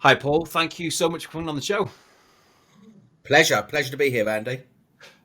Hi, Paul. Thank you so much for coming on the show. Pleasure to be here, Andy.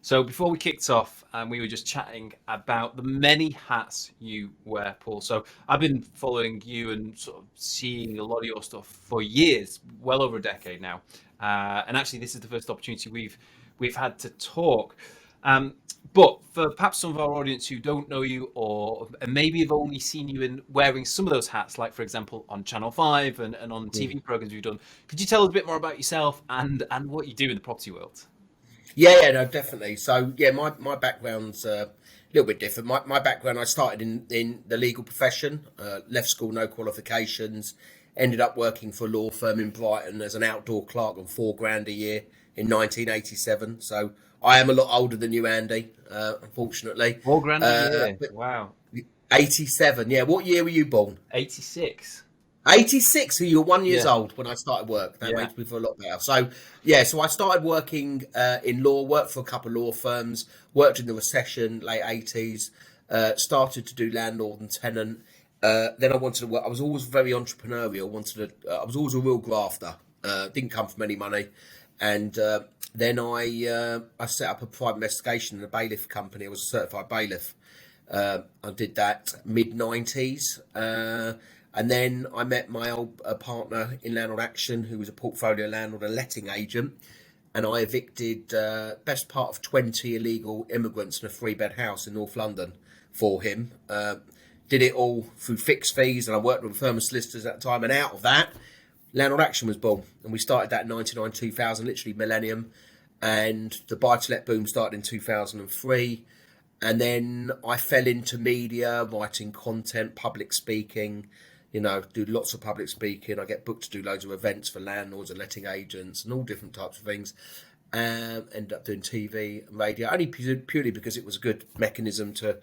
So, before we kicked off, we were just chatting about the many hats you wear, Paul. So, I've been following you and sort of seeing a lot of your stuff for years, well over a decade now. And actually, this is the first opportunity we've had to talk. Um, but for perhaps some of our audience who don't know you, or maybe have only seen you in wearing some of those hats, like for example on Channel 5 and on Mm. TV programs you've done, could you tell us a bit more about yourself and what you do in the property world? Yeah, no, definitely. So, yeah, my background's a little bit different. My background, I started in the legal profession, left school, no qualifications, ended up working for a law firm in Brighton as an outdoor clerk on 4 grand a year in 1987. So, I am a lot older than you, Andy, unfortunately. 4 grand a year. But Wow. 87, yeah. What year were you born? 86. 86, so you were 1 year Yeah. old when I started work. That Yeah. makes me feel a lot better. So, yeah, so I started working in law, worked for a couple of law firms, worked in the recession, late 80s, started to do landlord and tenant. Then I wanted to work, I was always very entrepreneurial, I was always a real grafter, didn't come from any money. And then I set up a private investigation in a bailiff company. I was a certified bailiff. I did that mid 90s. And then I met my old partner in Landlord Action, who was a portfolio landlord and letting agent. And I evicted best part of 20 illegal immigrants in a 3 bed house in North London for him. Did it all through fixed fees, and I worked with a firm of solicitors at the time. And out of that, Landlord Action was born. And we started that in 99, 2000, literally millennium. And the buy-to-let boom started in 2003. And then I fell into media, writing content, public speaking, do lots of public speaking. I get booked to do loads of events for landlords and letting agents and all different types of things. Ended up doing TV and radio, only purely because it was a good mechanism to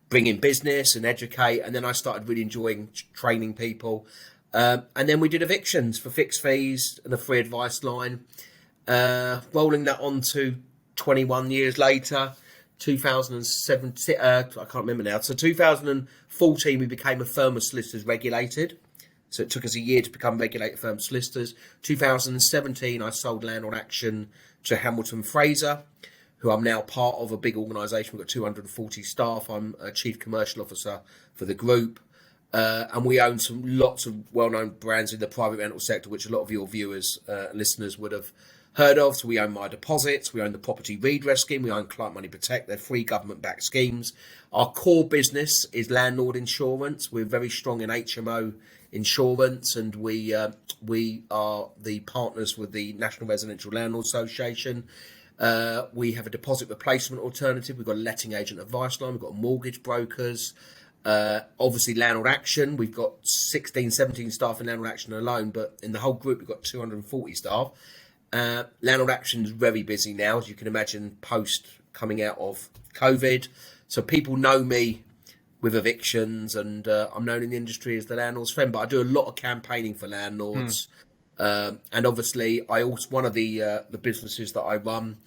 bring in business and educate. And then I started really enjoying training people. And then we did evictions for fixed fees and a free advice line, rolling that on to 21 years later. 2017, I can't remember now. So 2014, we became a firm of solicitors regulated. So it took us a year to become regulated firm solicitors. 2017, I sold Landlord Action to Hamilton Fraser, who I'm now part of a big organisation. We've got 240 staff. I'm a chief commercial officer for the group. And we own lots of well-known brands in the private rental sector, which a lot of your viewers, listeners would have heard of. So we own My Deposits, we own the Property Redress Scheme, we own Client Money Protect. They're free government-backed schemes. Our core business is landlord insurance. We're very strong in HMO insurance, and we are the partners with the National Residential Landlord Association. We have a deposit replacement alternative. We've got a letting agent advice line. We've got mortgage brokers. Obviously, Landlord Action. We've got 16, 17 staff in Landlord Action alone, but in the whole group, we've got 240 staff. Landlord Action is very busy now, as you can imagine, post coming out of COVID. So people know me with evictions, and I'm known in the industry as the landlord's friend. But I do a lot of campaigning for landlords, and obviously, I also one of the businesses that I run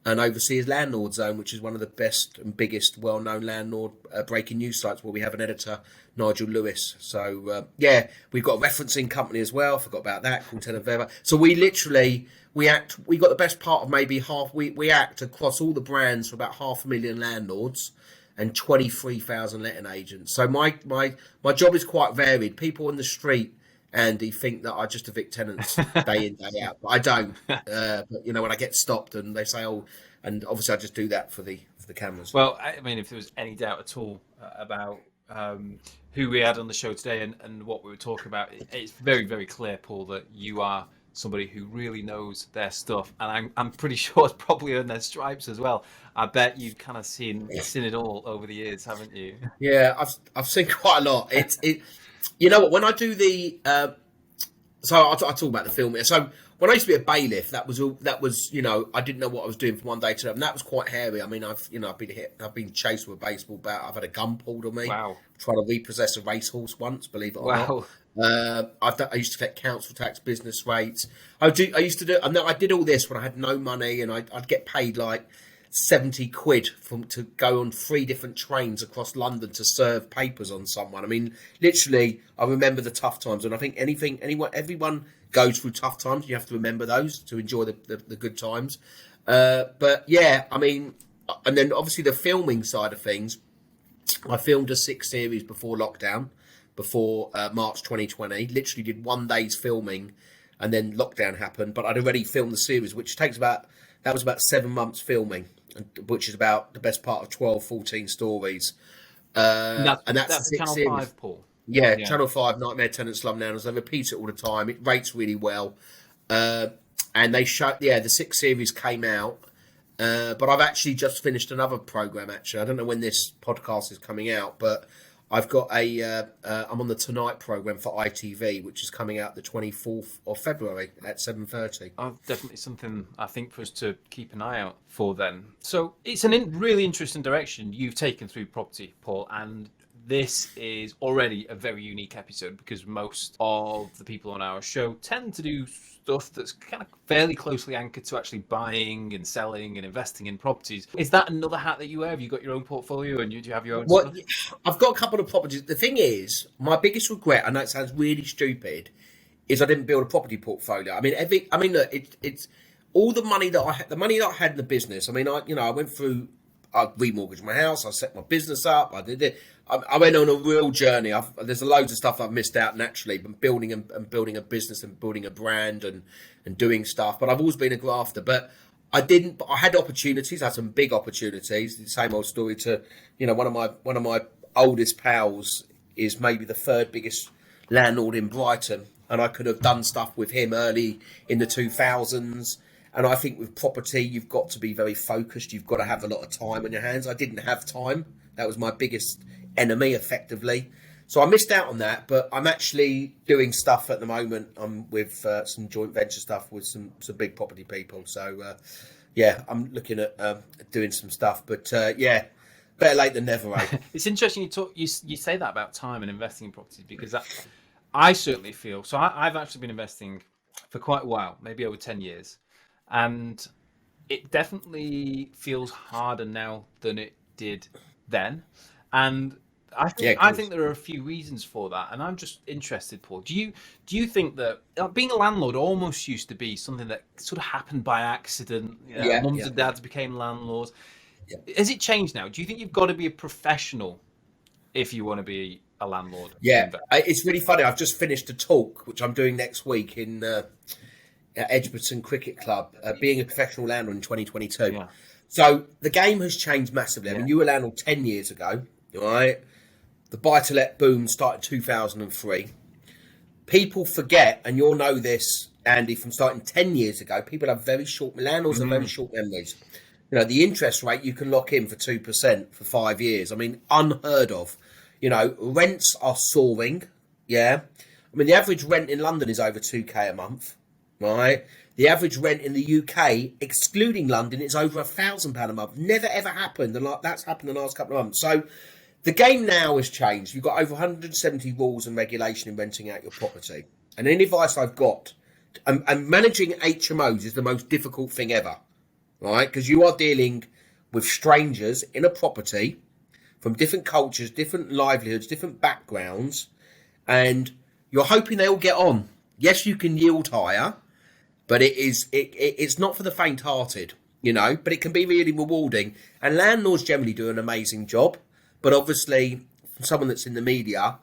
and oversee is Landlord Zone, which is one of the best and biggest, well-known landlord breaking news sites, where we have an editor, Nigel Lewis. So yeah, we've got a referencing company as well. Forgot about that, called Tenants. So we literally we act. We got the best part of maybe half. We act across all the brands for about 500,000 landlords and 23,000 letting agents. So my job is quite varied. People in the street, Andy, think that I just evict tenants day in, day out, but I don't. But when I get stopped and they say, "Oh," and obviously I just do that for the cameras. Well, I mean, if there was any doubt at all about who we had on the show today and what we were talking about, it's very, very clear, Paul, that you are somebody who really knows their stuff, and I'm pretty sure it's probably earned their stripes as well. I bet you've kind of seen it all over the years, haven't you? Yeah, I've seen quite a lot. It. You know what? When I do the so I talk about the film here. So when I used to be a bailiff, that was I didn't know what I was doing from one day to the other, and that was quite hairy. I mean, I've been chased with a baseball bat. I've had a gun pulled on me. Wow. Trying to repossess a racehorse once, believe it or Wow. not. I used to collect council tax, business rates. I used to do. I did all this when I had no money, and I'd get paid like 70 quid to go on 3 different trains across London to serve papers on someone. I mean, literally, I remember the tough times, and I think everyone goes through tough times. You have to remember those to enjoy the good times. But yeah, I mean, and then obviously the filming side of things. I filmed a 6 series before lockdown, before March 2020. Literally did 1 day's filming, and then lockdown happened. But I'd already filmed the series, which was about 7 months filming, which is about the best part of 12, 14 stories. And And that's the that's 6 Channel series. 5, Paul. Yeah, Yeah. Channel 5, Nightmare Tenants, Slum Landlords. They repeat it all the time. It rates really well. And they the 6 series came out. But I've actually just finished another program. Actually, I don't know when this podcast is coming out, but I've got I'm on the Tonight program for ITV, which is coming out the 24th of February at 7:30. Oh, definitely something I think for us to keep an eye out for then. So it's a really interesting direction you've taken through property, Paul, and this is already a very unique episode because most of the people on our show tend to do stuff that's kind of fairly closely anchored to actually buying and selling and investing in properties. Is that another hat that you wear? Have you got your own portfolio and do you have your own stuff? I've got a couple of properties. The thing is, my biggest regret, I know it sounds really stupid, is I didn't build a property portfolio. I mean, look, it's all the money that I had in the business. I mean, I went through. I remortgaged my house. I set my business up. I did it. I went on a real journey. There's loads of stuff I've missed out naturally, but building a business and building a brand and doing stuff. But I've always been a grafter. But I didn't. I had opportunities. I had some big opportunities. The same old story to one of my oldest pals is maybe the third biggest landlord in Brighton, and I could have done stuff with him early in the 2000s. And I think with property, you've got to be very focused. You've got to have a lot of time on your hands. I didn't have time. That was my biggest enemy, effectively. So I missed out on that. But I'm actually doing stuff at the moment. I'm with some joint venture stuff with some big property people. So, I'm looking at doing some stuff. But, better late than never, eh? It's interesting you say that about time and investing in properties because I certainly feel... So I've actually been investing for quite a while, maybe over 10 years. And it definitely feels harder now than it did then. And I think there are a few reasons for that. And I'm just interested, Paul. Do you think that being a landlord almost used to be something that sort of happened by accident? Mums and dads became landlords. Yeah. Has it changed now? Do you think you've got to be a professional if you want to be a landlord? Yeah, it's really funny. I've just finished a talk, which I'm doing next week in... Edgbaston Cricket Club, being a professional landlord in 2022. Yeah. So the game has changed massively. I mean, you were a landlord 10 years ago, right? The buy-to-let boom started 2003. People forget, and you'll know this, Andy, from starting 10 years ago, landlords have very short memories. The interest rate you can lock in for 2% for 5 years. I mean, unheard of. Rents are soaring, yeah? I mean, the average rent in London is over 2k a month. Right, the average rent in the UK, excluding London, is over £1,000 a month. Never ever happened, and that's happened in the last couple of months. So, the game now has changed. You've got over 170 rules and regulation in renting out your property. And any advice I've got, and managing HMOs is the most difficult thing ever, right? Because you are dealing with strangers in a property from different cultures, different livelihoods, different backgrounds, and you're hoping they all get on. Yes, you can yield higher. But it's not for the faint-hearted, but it can be really rewarding. And landlords generally do an amazing job. But obviously, from someone that's in the media,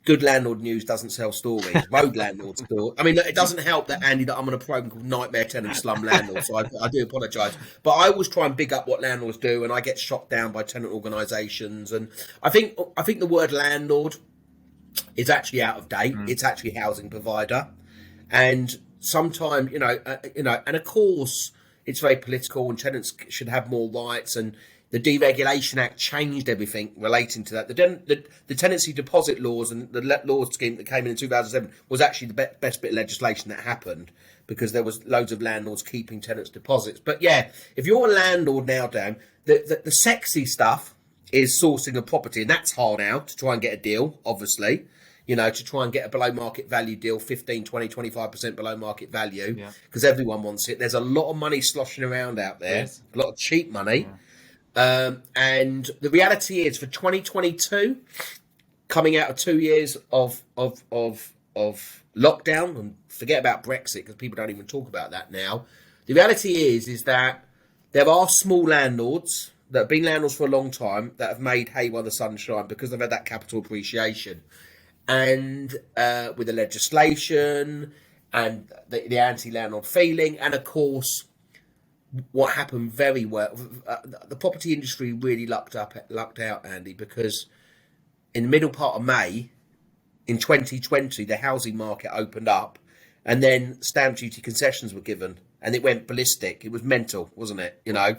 good landlord news doesn't sell stories. Road landlords do. I mean, it doesn't help that, Andy, that I'm on a program called Nightmare Tenants, Slum Landlords. So I do apologise. But I always try and big up what landlords do, and I get shot down by tenant organisations. And I think the word landlord is actually out of date. It's actually housing provider. And... sometimes, and of course, it's very political and tenants should have more rights, and the Deregulation Act changed everything relating to that. The tenancy deposit laws and the law scheme that came in 2007 was actually the best bit of legislation that happened because there was loads of landlords keeping tenants' deposits. But yeah, if you're a landlord now, Dan, the sexy stuff is sourcing a property, and that's hard out to try and get a deal, obviously. To try and get a below market value deal, 15, 20, 25% below market value, because everyone wants it. There's a lot of money sloshing around out there, a lot of cheap money. Yeah. And the reality is for 2022, coming out of 2 years of lockdown, and forget about Brexit because people don't even talk about that now. The reality is that there are small landlords that have been landlords for a long time that have made hay while the sun shines because they've had that capital appreciation. And with the legislation and the anti-landlord feeling, and of course, what happened very well, the property industry really lucked out, Andy, because in the middle part of May, in 2020, the housing market opened up, and then stamp duty concessions were given, and it went ballistic. It was mental, wasn't it? You know,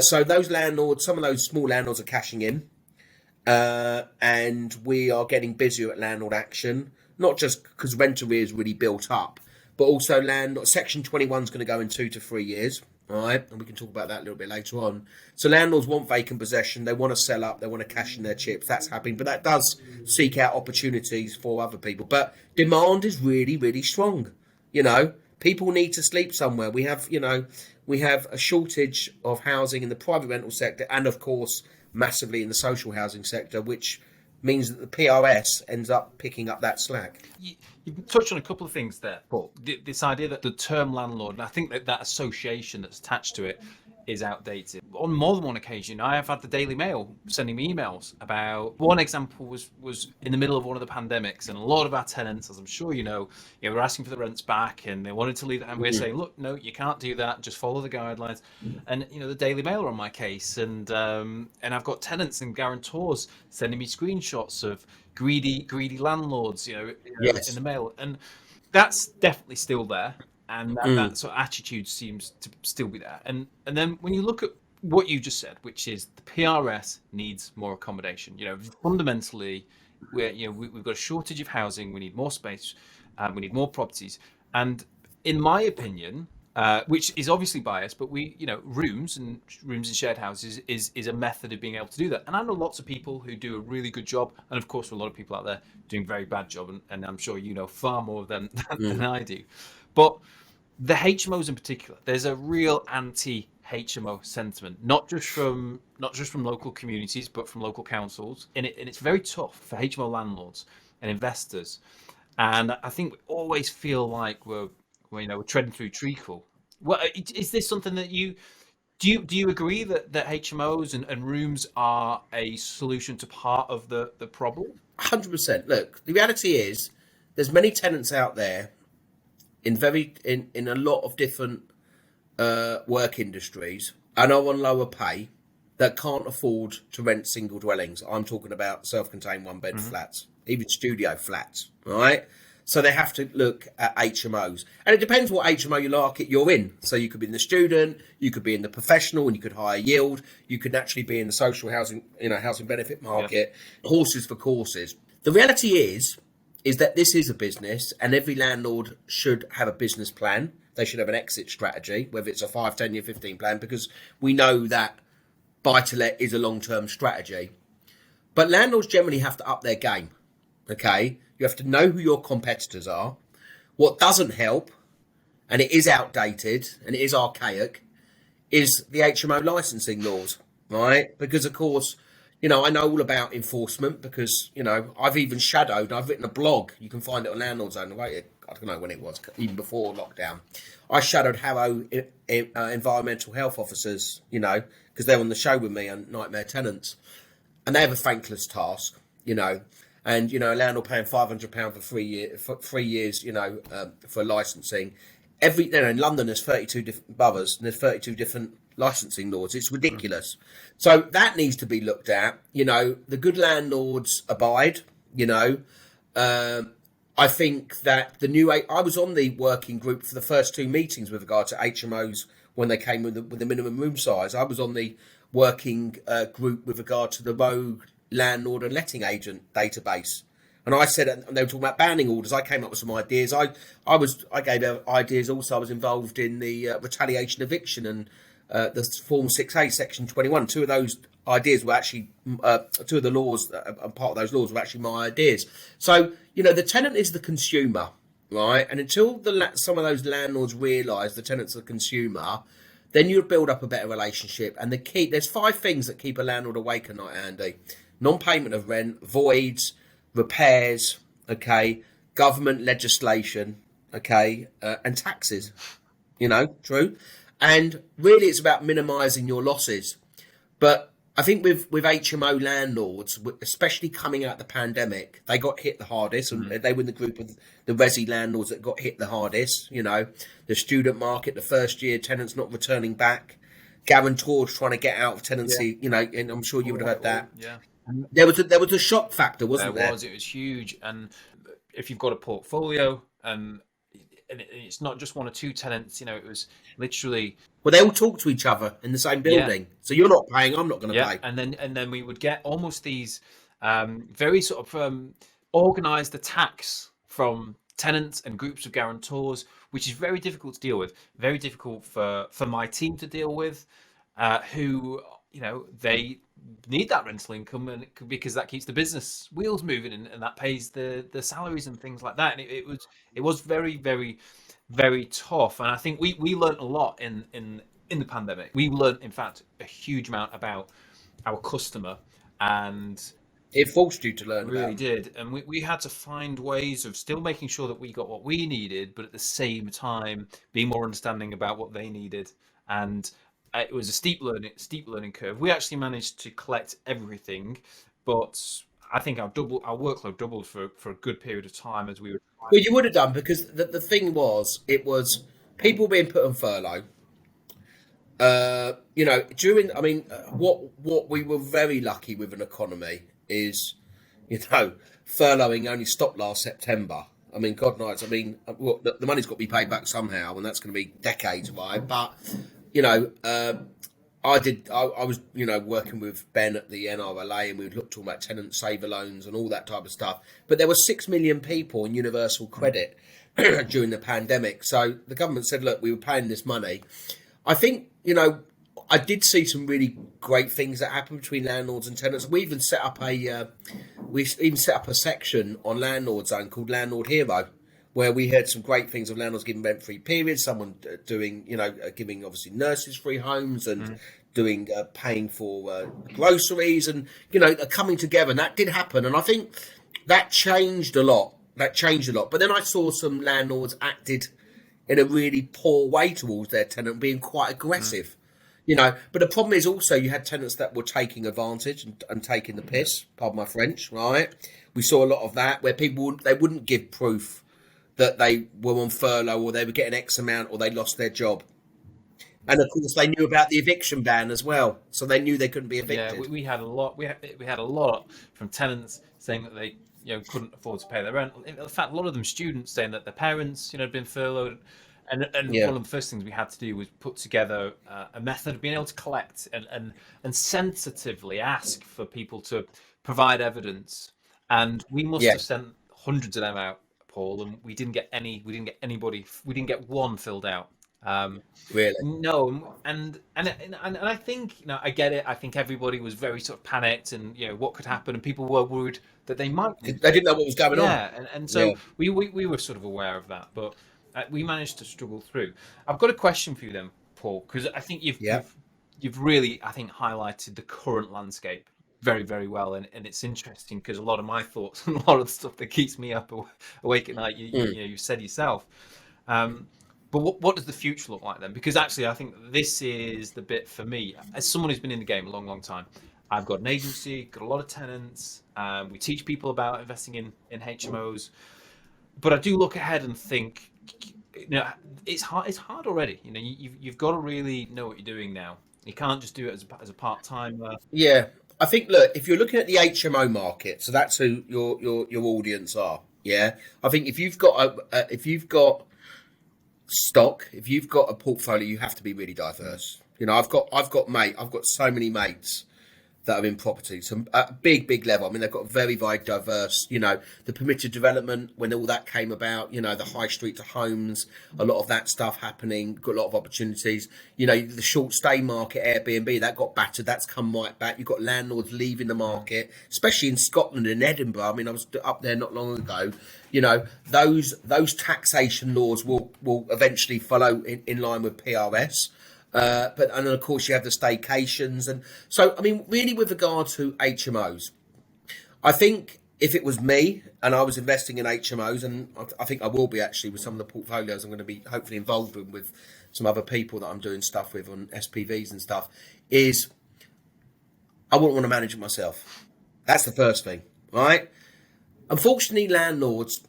so those landlords, some of those small landlords are cashing in, and we are getting busier at landlord action, not just because rent arrears really built up, but also Section 21 is going to go in 2 to 3 years. All right, and we can talk about that a little bit later on. So landlords want vacant possession, they want to sell up, they want to cash in their chips. That's happening, but that does seek out opportunities for other people. But demand is really, really strong. You know, people need to sleep somewhere. We have a shortage of housing in the private rental sector, and of course, massively in the social housing sector, which means that the PRS ends up picking up that slack. You've touched on a couple of things there, Paul. This idea that the term landlord, and I think that association that's attached to it is outdated. On more than one occasion, I have had the Daily Mail sending me emails about, one example was in the middle of one of the pandemics, and a lot of our tenants, as I'm sure you know, were asking for the rents back, and they wanted to leave that, and we're saying, look, no, you can't do that, just follow the guidelines. And the Daily Mail are on my case, and I've got tenants and guarantors sending me screenshots of greedy landlords, Yes. in the mail, and that's definitely still there. And that sort of attitude seems to still be there. And then when you look at what you just said, which is the PRS needs more accommodation. Fundamentally, we've got a shortage of housing. We need more space. We need more properties. And in my opinion, which is obviously biased, but rooms and shared houses is a method of being able to do that. And I know lots of people who do a really good job, and of course, a lot of people out there doing a very bad job. And I'm sure you know far more than I do. But the HMOs in particular, there's a real anti-HMO sentiment, not just from local communities, but from local councils. And it's very tough for HMO landlords and investors. And I think we always feel like we're treading through treacle. Well, is this something that do you agree that HMOs and rooms are a solution to part of the problem? 100%. Look, the reality is there's many tenants out there in a lot of different work industries, and are on lower pay, that can't afford to rent single dwellings. I'm talking about self-contained one-bed flats, even studio flats, right? So they have to look at HMOs. And it depends what HMO you're in. So you could be in the student, you could be in the professional, and you could hire yield. You could naturally be in the social housing, housing benefit market, horses for courses. The reality is that this is a business, and every landlord should have a business plan. They should have an exit strategy, whether it's a 5, 10 year, 15 plan, because we know that buy-to-let is a long-term strategy. But landlords generally have to up their game, okay? You have to know who your competitors are. What doesn't help, and it is outdated, and it is archaic, is the HMO licensing laws, right? Because, of course, I know all about enforcement because, I've even shadowed, I've written a blog. You can find it on Landlord Zone. I don't know when it was, even before lockdown. I shadowed Harrow environmental health officers, because they're on the show with me on Nightmare Tenants. And they have a thankless task, and, a landlord paying £500 for 3 years, for licensing. In London, there's 32 different boroughs and there's 32 different licensing laws. It's ridiculous. So that needs to be looked at. The good landlords abide. I think that I was on the working group for the first 2 meetings with regard to HMOs when they came with the minimum room size. I was on the working group with regard to the rogue landlord and letting agent database. And I said, and they were talking about banning orders. I came up with some ideas. I gave out ideas also. I was involved in the retaliation eviction and the Form 6A, Section 21. 2 of those ideas were actually, 2 of the laws, part of those laws were actually my ideas. So, the tenant is the consumer, right? And until some of those landlords realise the tenant's the consumer, then you'll build up a better relationship. And there's 5 things that keep a landlord awake at night, Andy. Non-payment of rent, voids, repairs, okay, government legislation, okay, and taxes. True. And really, it's about minimising your losses. But I think with HMO landlords, especially coming out of the pandemic, they got hit the hardest, and they were in the group of the resi landlords that got hit the hardest. The student market, the first year tenants not returning back, guarantors trying to get out of tenancy. And I'm sure you would have heard that. Yeah. There was a shock factor, wasn't there? It was huge. And if you've got a portfolio, and it's not just one or two tenants, it was literally. Well, they all talk to each other in the same building. So you're not paying, I'm not going to pay. And then we would get almost these very sort of organised attacks from tenants and groups of guarantors, which is very difficult to deal with. Very difficult for my team to deal with, who they need that rental income, and because that keeps the business wheels moving, and that pays the salaries and things like that. And it was very, very, very tough. And I think we learned a lot in the pandemic. We learned, in fact, a huge amount about our customer, and it forced you to learn. It really did. And we had to find ways of still making sure that we got what we needed, but at the same time being more understanding about what they needed. And it was a steep learning curve. We actually managed to collect everything, but I think our workload doubled for a good period of time as we were. Well, you would have done, because the thing was, it was people being put on furlough. What we were very lucky with an economy is, furloughing only stopped last September. I mean, God knows. I mean, the money's got to be paid back somehow, and that's going to be decades away. But I was working with Ben at the NRLA, and we looked talking about tenant saver loans and all that type of stuff. But there were 6 million people in universal credit during the pandemic. So the government said, look, we were paying this money. I think, I did see some really great things that happened between landlords and tenants. We even set up a section on Landlord Zone called Landlord Hero, where we heard some great things of landlords giving rent-free periods, someone doing, giving obviously nurses free homes, and doing paying for groceries, and coming together. And that did happen, and I think that changed a lot. But then I saw some landlords acted in a really poor way towards their tenant, being quite aggressive. But the problem is also you had tenants that were taking advantage and taking the piss, pardon my French, right? We saw a lot of that, where people they wouldn't give proof that they were on furlough, or they were getting X amount, or they lost their job. And of course, they knew about the eviction ban as well, so they knew they couldn't be evicted. Yeah, we had a lot. We had a lot from tenants saying that they couldn't afford to pay their rent. In fact, a lot of them students saying that their parents had been furloughed. And one of the first things we had to do was put together a method of being able to collect and sensitively ask for people to provide evidence. And we must have sent hundreds of them out, Paul, and we didn't get one filled out. Really? No, and I think I get it. I think everybody was very sort of panicked, and what could happen, and people were worried that they might. They didn't know what was going on. Yeah, and so we were sort of aware of that, but we managed to struggle through. I've got a question for you then, Paul, because I think you've really, I think, highlighted the current landscape very, very well, and it's interesting because a lot of my thoughts and a lot of the stuff that keeps me up awake at night, you said yourself. But what does the future look like then? Because actually, I think this is the bit for me, as someone who's been in the game a long, long time. I've got an agency, got a lot of tenants. We teach people about investing in HMOs, but I do look ahead and think, it's hard. It's hard already. You've got to really know what you're doing now. You can't just do it as a part-time. Yeah, I think. Look, if you're looking at the HMO market, so that's who your audience are. Yeah, I think if you've got stock, if you've got a portfolio, you have to be really diverse. I've got so many mates that are in property, some big level. I mean, they've got very diverse. The permitted development, when all that came about, the high street to homes, a lot of that stuff happening. Got a lot of opportunities. The short stay market, Airbnb, that got battered. That's come right back. You've got landlords leaving the market, especially in Scotland and Edinburgh. I mean, I was up there not long ago. Those taxation laws will eventually follow in line with PRS. And then of course you have the staycations, and so I mean, really with regard to HMOs, I think if it was me and I was investing in HMOs, and I think I will be actually with some of the portfolios I'm going to be hopefully involved in with some other people that I'm doing stuff with on SPVs and stuff, is I wouldn't want to manage it myself. That's the first thing, right? Unfortunately, landlords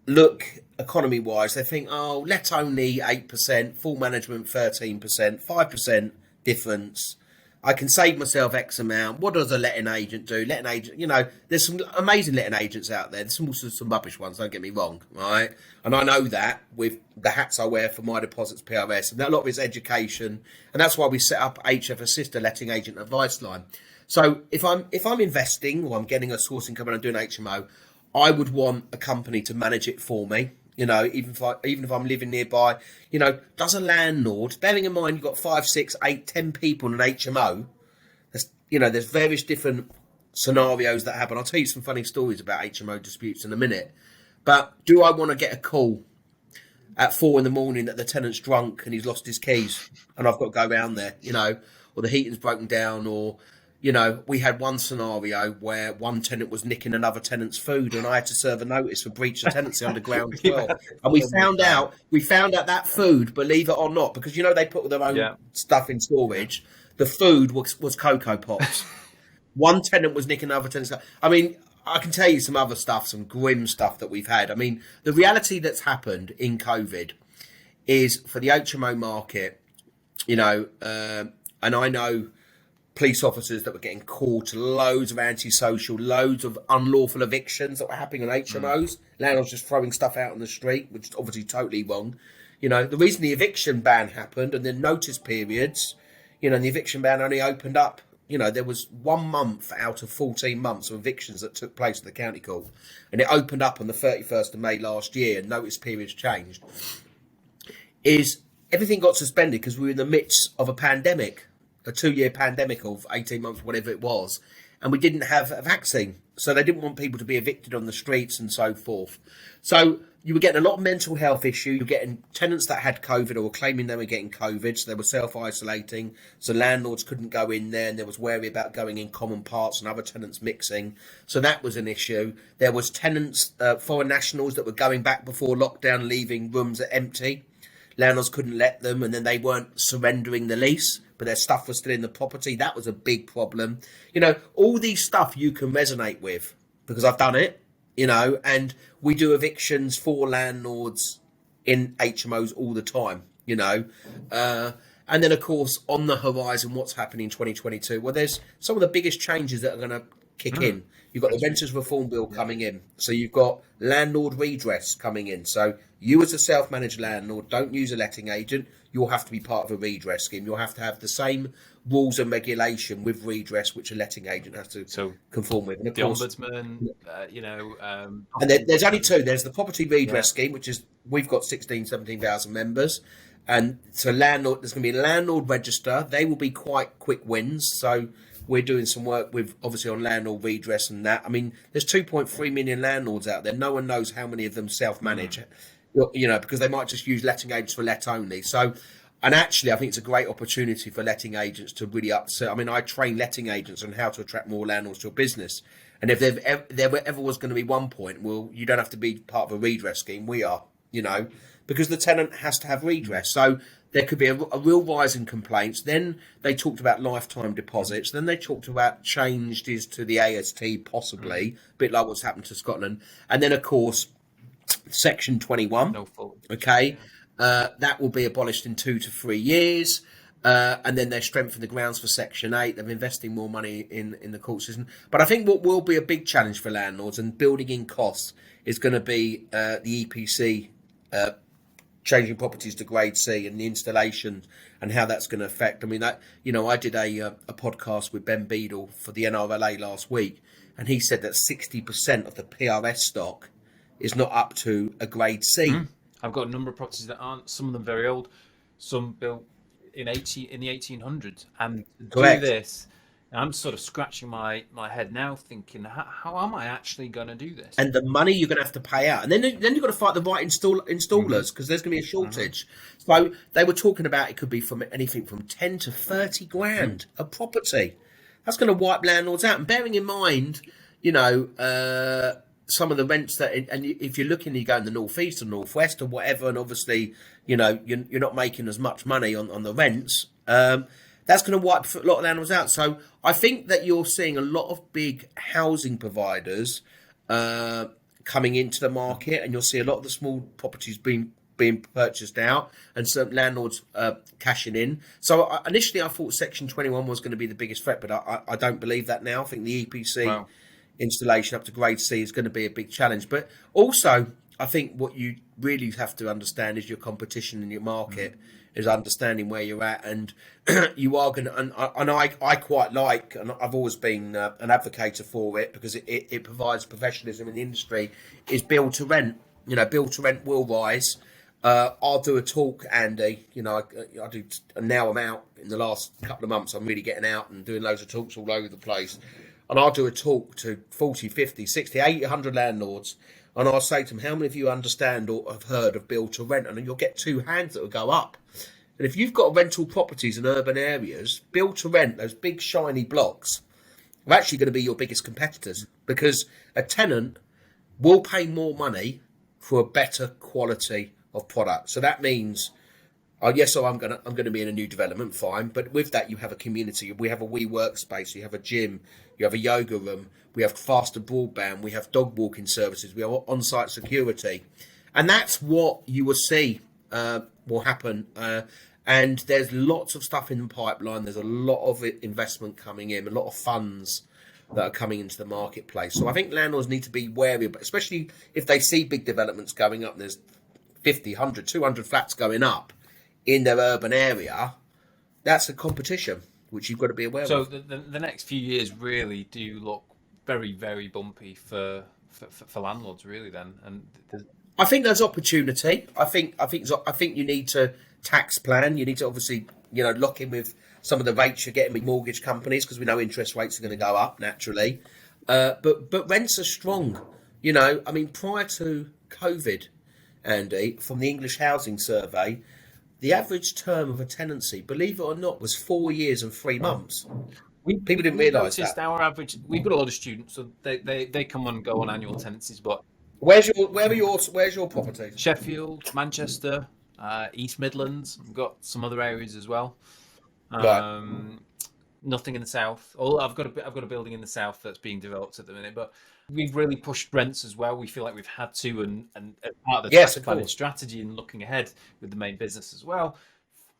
look economy-wise, they think, oh, let only 8%, full management 13%, 5% difference. I can save myself X amount. What does a letting agent do? Letting agent, there's some amazing letting agents out there. There's also some rubbish ones, don't get me wrong, right? And I know that with the hats I wear for My Deposits PRS, and a lot of it's education, and that's why we set up HF Assist, a letting agent advice line. So if I'm investing or I'm getting a source income and I'm doing HMO, I would want a company to manage it for me. Even if I'm living nearby, does a landlord, bearing in mind you've got 5, 6, 8, 10 people in an HMO, there's various different scenarios that happen. I'll tell you some funny stories about HMO disputes in a minute. But do I want to get a call at 4 a.m. that the tenant's drunk and he's lost his keys and I've got to go around there, or the heating's broken down, or we had one scenario where one tenant was nicking another tenant's food and I had to serve a notice for breach of tenancy under ground 12. And we found out that food, believe it or not, because they put all their own stuff in storage, the food was Cocoa Pops. One tenant was nicking another tenant's stuff. I mean, I can tell you some other stuff, some grim stuff that we've had. I mean, the reality that's happened in COVID is for the HMO market, and I know police officers that were getting called to loads of antisocial, loads of unlawful evictions that were happening on HMOs. Landlords just throwing stuff out on the street, which is obviously totally wrong. The reason the eviction ban happened and the notice periods, and the eviction ban only opened up, there was 1 month out of 14 months of evictions that took place at the county court. And it opened up on the 31st of May last year and notice periods changed. Is everything got suspended because we were in the midst of a pandemic. A 2-year pandemic of 18 months, whatever it was, and we didn't have a vaccine. So they didn't want people to be evicted on the streets and so forth. So you were getting a lot of mental health issues. You were getting tenants that had COVID or were claiming they were getting COVID, so they were self-isolating. So landlords couldn't go in there, and there was worry about going in common parts and other tenants mixing. So that was an issue. There was tenants, foreign nationals that were going back before lockdown, leaving rooms empty. Landlords couldn't let them, and then they weren't surrendering the lease, but their stuff was still in the property. That was a big problem. All these stuff you can resonate with because I've done it, and we do evictions for landlords in HMOs all the time, and then, of course, on the horizon, what's happening in 2022? Well, there's some of the biggest changes that are going to kick in. You've got the Renters Reform Bill coming in. So you've got landlord redress coming in. So you as a self-managed landlord, don't use a letting agent. You'll have to be part of a redress scheme. You'll have to have the same rules and regulation with redress which a letting agent has to conform with. And of course, Ombudsman, and there's only two. There's the property redress scheme, which is, we've got 17,000 members. And so landlord, there's going to be a landlord register. They will be quite quick wins. So we're doing some work with, obviously, on landlord redress and that. I mean, there's 2.3 million landlords out there. No one knows how many of them self-manage, because they might just use letting agents for let only. So, and actually, I think it's a great opportunity for letting agents to really upsell. I mean, I train letting agents on how to attract more landlords to a business. And if there ever was going to be one point, well, you don't have to be part of a redress scheme. We are, because the tenant has to have redress. So there could be a real rise in complaints. Then they talked about lifetime deposits. Then they talked about changes to the AST, possibly, a bit like what's happened to Scotland. And then, of course, Section 21. No fault. Okay. That will be abolished in 2 to 3 years. And then they strengthen the grounds for Section 8. They're investing more money in the court system. But I think what will be a big challenge for landlords and building in costs is going to be the EPC changing properties to grade C and the installation and how that's going to affect. I mean, that, I did a podcast with Ben Beadle for the NRLA last week, and he said that 60% of the PRS stock is not up to a grade C. I've got a number of properties that aren't, some of them very old, some built in the 1800s, and Correct. do this. I'm sort of scratching my head now, thinking, how am I actually going to do this? And the money you're going to have to pay out, and then you've got to fight the right installers because there's going to be a shortage. So they were talking about it could be from anything from 10 to 30 grand a property. That's going to wipe landlords out. And bearing in mind, some of the rents that, and if you're looking, you go in the northeast or northwest or whatever, and obviously, you're not making as much money on the rents. That's going to wipe a lot of landlords out. So I think that you're seeing a lot of big housing providers coming into the market, and you'll see a lot of the small properties being purchased out, and some landlords cashing in. So initially, I thought Section 21 was going to be the biggest threat, but I don't believe that now. I think the EPC installation up to grade C is going to be a big challenge. But also, I think what you really have to understand is your competition in your market, is understanding where you're at, and you are going to. And I quite like, and I've always been an advocate for it, because it provides professionalism in the industry. Is build to rent. Build to rent will rise. I'll do a talk, Andy. I do now. I'm out in the last couple of months. I'm really getting out and doing loads of talks all over the place. And I'll do a talk to 40, 50, 60, 800 landlords. And I'll say to them, how many of you understand or have heard of build to rent? And then you'll get two hands that will go up. And if you've got rental properties in urban areas, build to rent, those big shiny blocks, are actually going to be your biggest competitors, because a tenant will pay more money for a better quality of product. So that means, I'm going to be in a new development, fine. But with that, you have a community. We have a WeWork space. You have a gym. You have a yoga room. We have faster broadband. We have dog walking services. We have on-site security, and that's what you will see will happen. And there's lots of stuff in the pipeline. There's a lot of investment coming in, a lot of funds that are coming into the marketplace. So I think landlords need to be wary, but especially if they see big developments going up, and there's 50, 100, 200 flats going up in their urban area, that's a competition which you've got to be aware of. So the next few years really do look very, very bumpy for landlords, really. Then, and I think there's opportunity. I think you need to tax plan. You need to obviously lock in with some of the rates you're getting with mortgage companies, because we know interest rates are going to go up naturally. But rents are strong. Prior to COVID, Andy, from the English Housing Survey, the average term of a tenancy, believe it or not, was 4 years and 3 months. People didn't realise that. Our average, we've got a lot of students, so they come and go on annual tenancies. But where's your property? Sheffield, Manchester, East Midlands. We've got some other areas as well. Right. Nothing in the south. I've got a building in the south that's being developed at the minute, but we've really pushed rents as well. We feel like we've had to, and as part of the tax planning strategy and looking ahead with the main business as well.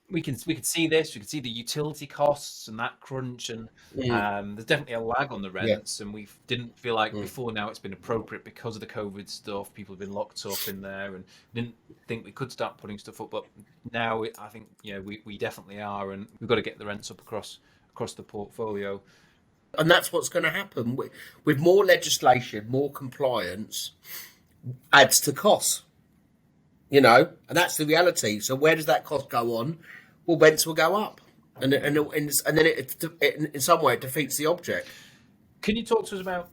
We can see this. We can see the utility costs and that crunch, and there's definitely a lag on the rents. And we didn't feel like before now it's been appropriate because of the COVID stuff. People have been locked up in there, and didn't think we could start putting stuff up. But now I think we definitely are, and we've got to get the rents up across the portfolio. And that's what's going to happen with more legislation, more compliance adds to costs. And that's the reality. So where does that cost go on? Well, rents will go up, and then it in some way it defeats the object. Can you talk to us about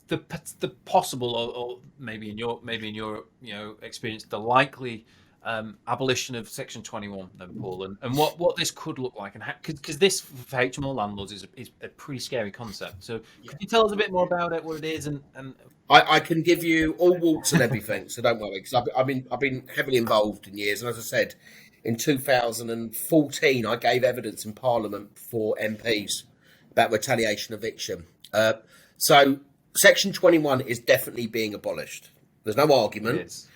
the possible, or maybe in your experience, the likely abolition of Section 21, then, Paul, and what this could look like, and because this for HMO landlords is a pretty scary concept. So could you tell us a bit more about it, what it is, and I can give you all warts and everything, so don't worry, because I've been heavily involved in years, and as I said, in 2014 I gave evidence in Parliament for MPs about retaliation eviction. So Section 21 is definitely being abolished. There's no argument.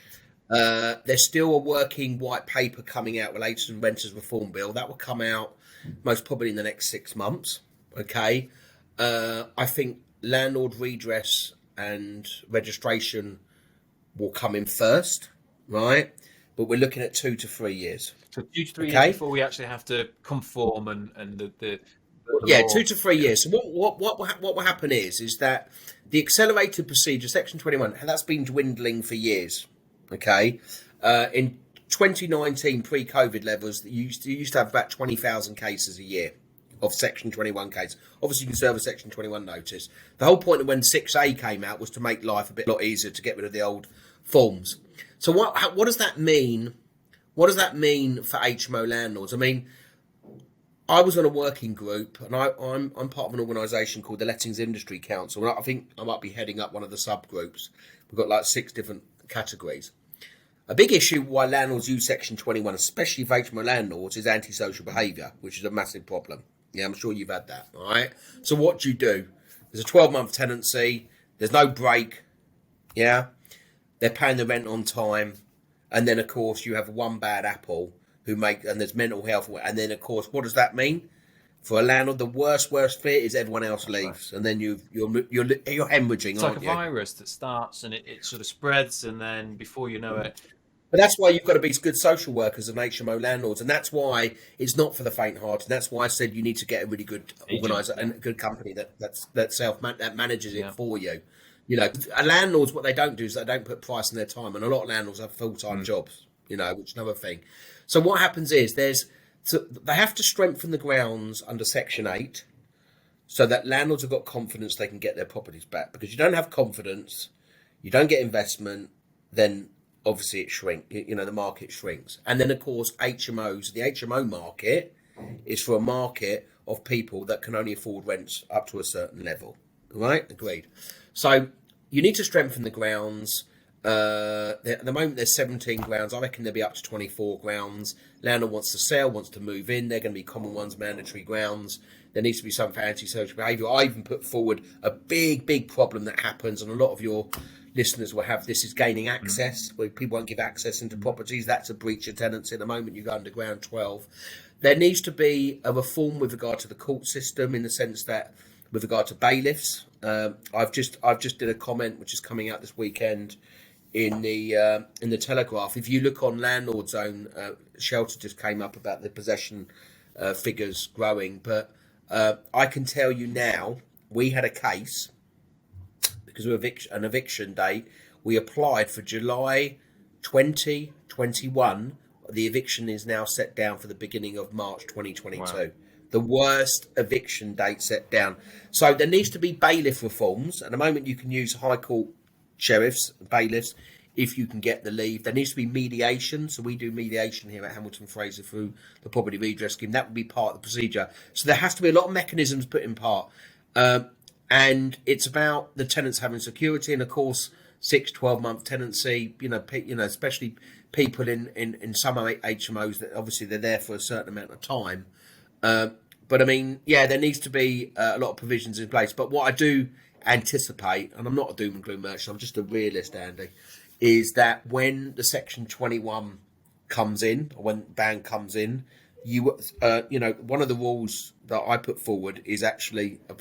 There's still a working white paper coming out related to the Renters Reform Bill. That will come out most probably in the next 6 months. Okay. I think landlord redress and registration will come in first, right? But we're looking at 2 to 3 years. So 2 to 3 years before we actually have to conform and the yeah, law. 2 to 3 years. So what will happen is that the accelerated procedure, Section 21, and that's been dwindling for years. Okay, in 2019, pre-COVID levels, you used to have about 20,000 cases a year of Section 21 cases. Obviously, you can serve a Section 21 notice. The whole point of when 6A came out was to make life a lot easier, to get rid of the old forms. So what does that mean? What does that mean for HMO landlords? I mean, I was on a working group, and I'm part of an organisation called the Lettings Industry Council. And I think I might be heading up one of the subgroups. We've got like 6 different categories. A big issue why landlords use Section 21, especially for HMO landlords, is antisocial behaviour, which is a massive problem. Yeah, I'm sure you've had that. All right. So what do? There's a 12-month tenancy. There's no break. Yeah. They're paying the rent on time, and then of course you have one bad apple and there's mental health, and then of course what does that mean for a landlord? The worst fear is everyone else leaves, and then you're hemorrhaging. It's like a virus that starts and it sort of spreads, and then before you know it. But that's why you've got to be good social workers and HMO landlords, and that's why it's not for the faint-hearted. That's why I said you need to get a really good organizer and a good company that manages it for you. You know, landlords, what they don't do is they don't put price on their time, and a lot of landlords have full-time jobs. You know, which is another thing. So what happens is they have to strengthen the grounds under Section 8, so that landlords have got confidence they can get their properties back. Because you don't have confidence, you don't get investment, then obviously it shrinks. You know, the market shrinks. And then of course HMOs, the HMO market is for a market of people that can only afford rents up to a certain level. Right? Agreed. So you need to strengthen the grounds. At the moment there's 17 grounds. I reckon there'll be up to 24 grounds. Landlord wants to sell, wants to move in. They're going to be common ones, mandatory grounds. There needs to be some for antisocial behaviour. I even put forward a big problem that happens, and a lot of your listeners will have this, is gaining access, where people won't give access into properties. That's a breach of tenancy. At the moment you go underground 12. There needs to be a reform with regard to the court system, in the sense that with regard to bailiffs. I've just did a comment which is coming out this weekend in the Telegraph. If you look on Landlord Zone, Shelter just came up about the possession figures growing, but I can tell you now, we had a case because of an eviction date. We applied for July 2021. The eviction is now set down for the beginning of March 2022. Wow. The worst eviction date set down. So there needs to be bailiff reforms. At the moment, you can use High Court sheriffs, bailiffs, if you can get the leave. There needs to be mediation. So we do mediation here at Hamilton Fraser through the Property Redress Scheme. That would be part of the procedure. So there has to be a lot of mechanisms put in part. And it's about the tenants having security, and of course 6-12-month tenancy, especially people in some HMOs that obviously they're there for a certain amount of time. But I mean, yeah, there needs to be a lot of provisions in place. But what I do anticipate, and I'm not a doom and gloom merchant, I'm just a realist, Andy, is that when the Section 21 comes in, or when ban comes in, one of the rules that I put forward is actually a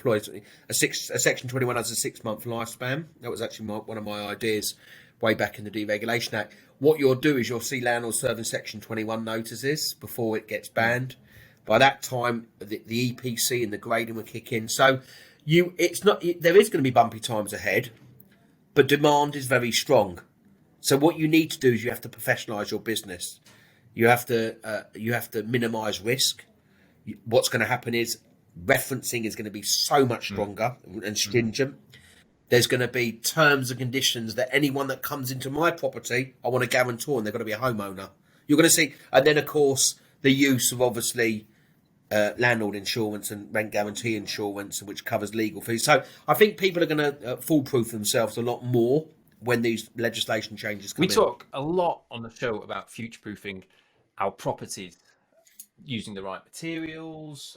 Section 21 has a 6-month lifespan. That was actually one of my ideas way back in the Deregulation Act. What you'll do is you'll see landlords serving Section 21 notices before it gets banned. By that time, the EPC and the grading will kick in. So there is going to be bumpy times ahead, but demand is very strong. So what you need to do is you have to professionalise your business. You have to minimise risk. What's going to happen is referencing is going to be so much stronger and stringent. There's going to be terms and conditions that anyone that comes into my property, I want a guarantor, and they've got to be a homeowner. You're going to see, and then of course the use of obviously landlord insurance and rent guarantee insurance, which covers legal fees. So I think people are going to foolproof themselves a lot more when these legislation changes come in. We talk a lot on the show about future-proofing our properties, using the right materials,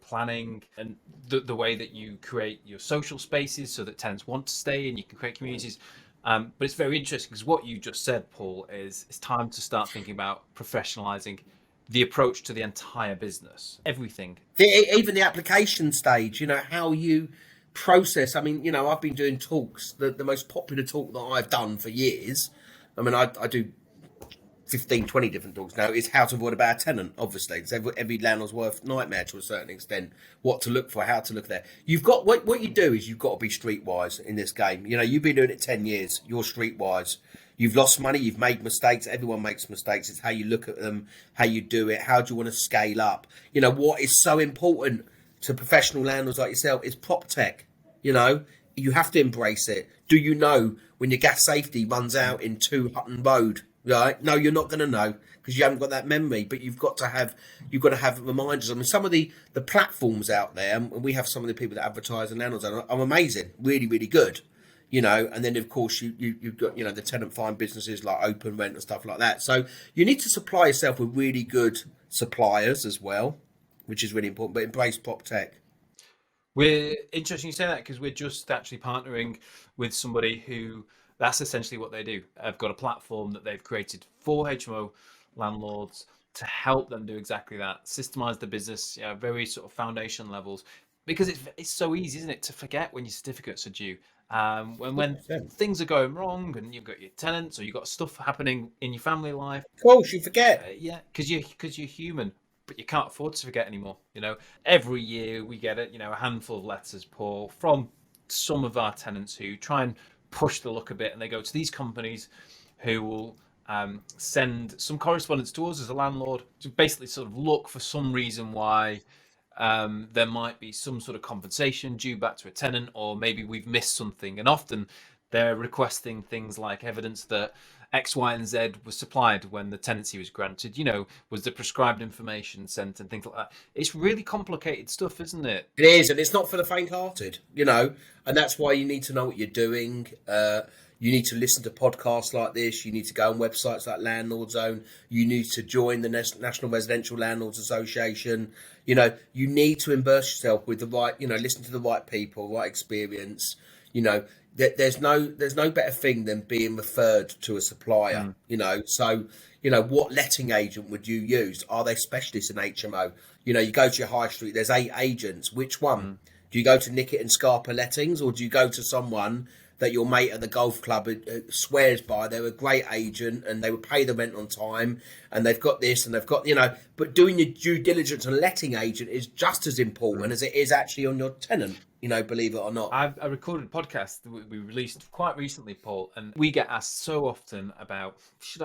planning, and the way that you create your social spaces so that tenants want to stay and you can create communities. But it's very interesting because what you just said, Paul, is it's time to start thinking about professionalising the approach to the entire business, everything. Even the application stage, how you process. I mean, I've been doing talks. The most popular talk that I've done for years, I mean, I do 15, 20 different talks now, is how to avoid a bad tenant. Obviously, it's every landlord's worst nightmare to a certain extent. What to look for, how to look there. You've got what you do is you've got to be streetwise in this game. You've been doing it 10 years. You're streetwise. You've lost money. You've made mistakes. Everyone makes mistakes. It's how you look at them, how you do it. How do you want to scale up? What is so important to professional landlords like yourself is prop tech. You have to embrace it. Do you know when your gas safety runs out in 2 Hutton Road? Right? No, you're not going to know because you haven't got that memory. But you've got to have reminders. I mean, some of the platforms out there, and we have some of the people that advertise and landlords are amazing, really, really good. And then of course you've got the tenant find businesses like Open Rent and stuff like that. So you need to supply yourself with really good suppliers as well, which is really important. But embrace prop tech. We're interesting you say that because we're just actually partnering with somebody who that's essentially what they do. They've got a platform that they've created for HMO landlords to help them do exactly that, systemize the business, very sort of foundation levels, because it's so easy, isn't it, to forget when your certificates are due. When things are going wrong and you've got your tenants or you've got stuff happening in your family life. Of course, you forget. Yeah, because you're human, but you can't afford to forget anymore. Every year we get a handful of letters, Paul, from some of our tenants who try and push the luck a bit, and they go to these companies who will send some correspondence to us as a landlord to basically sort of look for some reason why there might be some sort of compensation due back to a tenant, or maybe we've missed something. And often they're requesting things like evidence that X, Y, and Z was supplied when the tenancy was granted. Was the prescribed information sent and things like that. It's really complicated stuff, isn't it? It is, and it's not for the faint-hearted, and that's why you need to know what you're doing. You need to listen to podcasts like this. You need to go on websites like Landlord Zone. You need to join the National Residential Landlords Association. You need to immerse yourself with the right, listen to the right people, right experience. There's no better thing than being referred to a supplier. So what letting agent would you use? Are they specialists in HMO? You go to your high street. There's 8 agents. Which one? Do you go to Nickett and Scarpa Lettings, or do you go to someone that your mate at the golf club swears by? They're a great agent and they would pay the rent on time, and they've got this and they've got, but doing your due diligence on a letting agent is just as important as it is actually on your tenant, believe it or not. I recorded a podcast that we released quite recently, Paul, and we get asked so often about should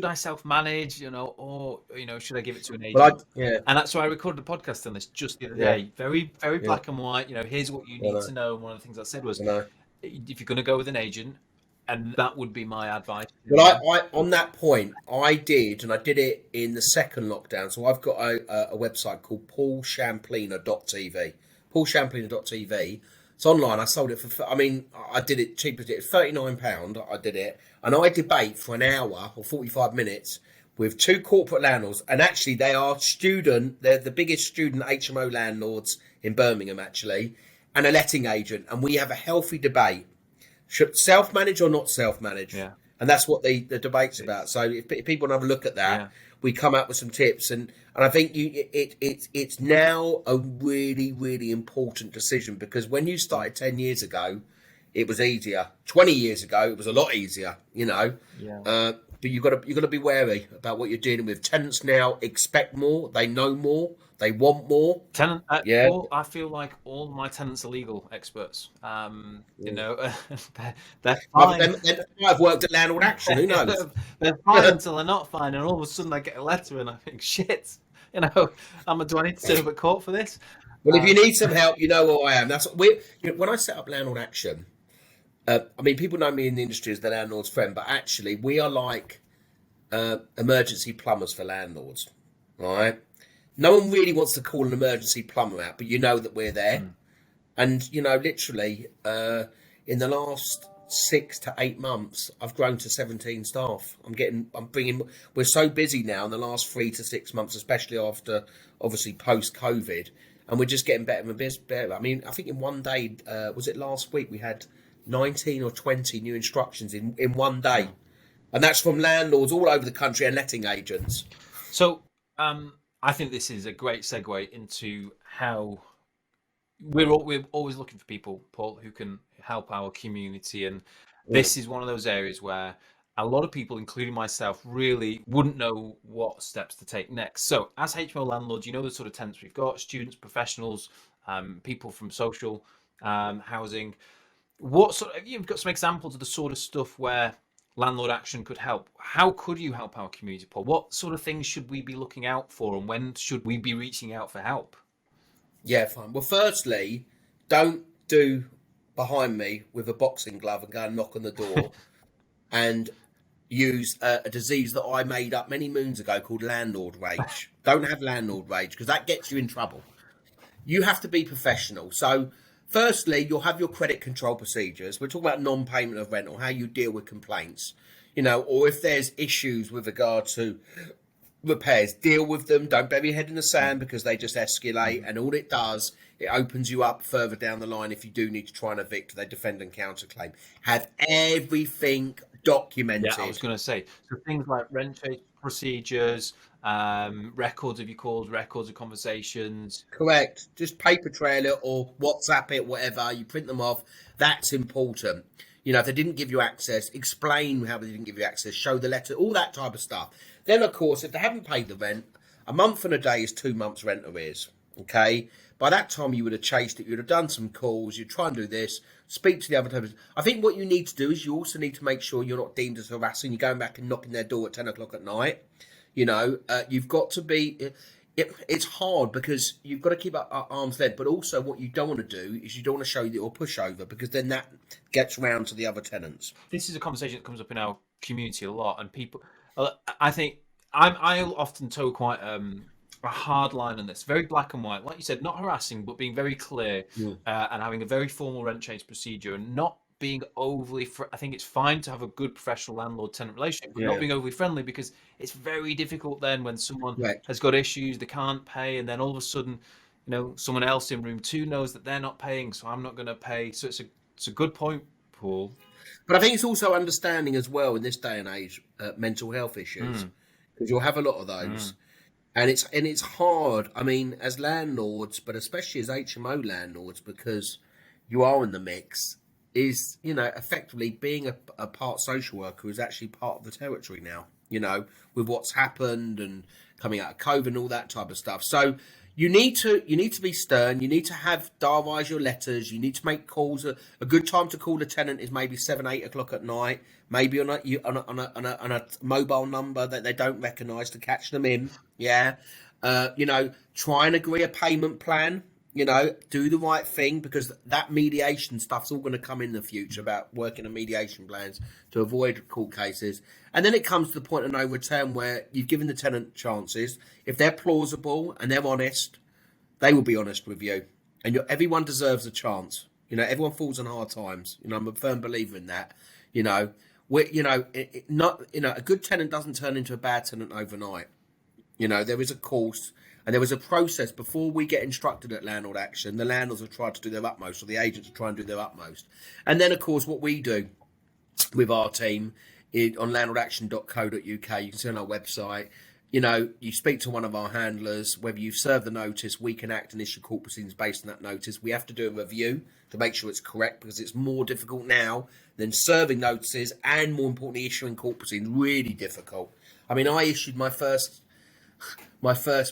I self-manage, or should I give it to an agent? And that's why I recorded a podcast on this just the other day. Very, very black and white. Here's what you need to know. And one of the things I said was, if you're going to go with an agent, and that would be my advice. Well, I on that point, I did it in the second lockdown. So I've got a website called paulshamplina.tv. paulshamplina.tv. It's online. I sold it for, I did it cheap as it, £39. I did it. And I debate for an hour or 45 minutes with 2 corporate landlords. And actually, they're the biggest student HMO landlords in Birmingham, actually, and a letting agent. And we have a healthy debate. Should self-manage or not self-manage? Yeah. And that's what the debate's about. So if people have a look at that, we come up with some tips. And I think it's now a really, really important decision, because when you started 10 years ago, it was easier. 20 years ago, it was a lot easier, but you've got to be wary about what you're dealing with. Tenants now expect more. They know more. They want more. I feel like all my tenants are legal experts. They're fine. They might have worked at Landlord Action. Who knows? They're fine until they're not fine, and all of a sudden I get a letter and I think, shit. Do I need to turn up at court for this? Well, if you need some help, you know who I am. That's what when I set up Landlord Action. People know me in the industry as the landlord's friend, but actually we are like emergency plumbers for landlords, right? No one really wants to call an emergency plumber out, but you know that we're there. And, literally, in the last 6 to 8 months, I've grown to 17 staff. We're so busy now in the last 3 to 6 months, especially after, obviously, post-COVID, and we're just getting better and better. I think in one day, was it last week, we had 19 or 20 new instructions in one day. And that's from landlords all over the country and letting agents. So, I think this is a great segue into how we're always looking for people, Paul, who can help our community. And this is one of those areas where a lot of people, including myself, really wouldn't know what steps to take next. So as HMO landlords, the sort of tenants we've got: students, professionals, people from social housing. You've got some examples of the sort of stuff where Landlord Action could help. How could you help our community, Paul? What sort of things should we be looking out for, and when should we be reaching out for help? Yeah, fine. Well, firstly, don't do behind me with a boxing glove and go and knock on the door and use a disease that I made up many moons ago called landlord rage. Don't have landlord rage because that gets you in trouble. You have to be professional. So, firstly, you'll have your credit control procedures. We're talking about non-payment of rent or how you deal with complaints, or if there's issues with regard to repairs, deal with them. Don't bury your head in the sand because they just escalate. And all it does, it opens you up further down the line if you do need to try and evict. They defend and counterclaim. Have everything documented. Yeah, I was going to say, so things like rent change procedures, records of your calls, records of conversations. Correct. Just paper trail it or WhatsApp it, whatever. You print them off. That's important. If they didn't give you access, explain how they didn't give you access, show the letter, all that type of stuff. Then, of course, if they haven't paid the rent, a month and a day is 2 months' rent arrears. Okay? By that time, you would have chased it. You'd have done some calls. You'd try and do this. Speak to the other tenants. I think what you need to do is you also need to make sure you're not deemed as harassing. You're going back and knocking their door at 10 o'clock at night. You've got to be... It's hard because you've got to keep at arm's length, but also what you don't want to do is you don't want to show that you're a pushover because then that gets round to the other tenants. This is a conversation that comes up in our community a lot, and people, I think, I often toe quite a hard line on this, very black and white, like you said, not harassing, but being very clear and having a very formal rent change procedure and not being overly, I think it's fine to have a good professional landlord-tenant relationship, but not being overly friendly because it's very difficult then when someone has got issues, they can't pay, and then all of a sudden, someone else in room 2 knows that they're not paying, so I'm not going to pay. So it's a good point, Paul. But I think it's also understanding as well in this day and age mental health issues because you'll have a lot of those. And it's hard, I mean, as landlords, but especially as HMO landlords, because you are in the mix, is, effectively being a part social worker is actually part of the territory now, with what's happened and coming out of COVID and all that type of stuff. So you need to be stern. You need to diarise your letters. You need to make calls. A good time to call a tenant is maybe 7, 8 o'clock at night, maybe on a mobile number that they don't recognise to catch them in. Yeah. Try and agree a payment plan. Do the right thing because that mediation stuff's all going to come in the future about working on mediation plans to avoid court cases. And then it comes to the point of no return where you've given the tenant chances. If they're plausible and they're honest, they will be honest with you. And everyone deserves a chance. Everyone falls on hard times. I'm a firm believer in that. A good tenant doesn't turn into a bad tenant overnight. There is a course. And there was a process before we get instructed at Landlord Action. The landlords have tried to do their utmost, or the agents are trying to do their utmost. And then, of course, what we do with our team on landlordaction.co.uk, you can see on our website, you speak to one of our handlers, whether you've served the notice, we can act and issue court proceedings based on that notice. We have to do a review to make sure it's correct because it's more difficult now than serving notices and, more importantly, issuing court proceedings. Really difficult. I mean, I issued my first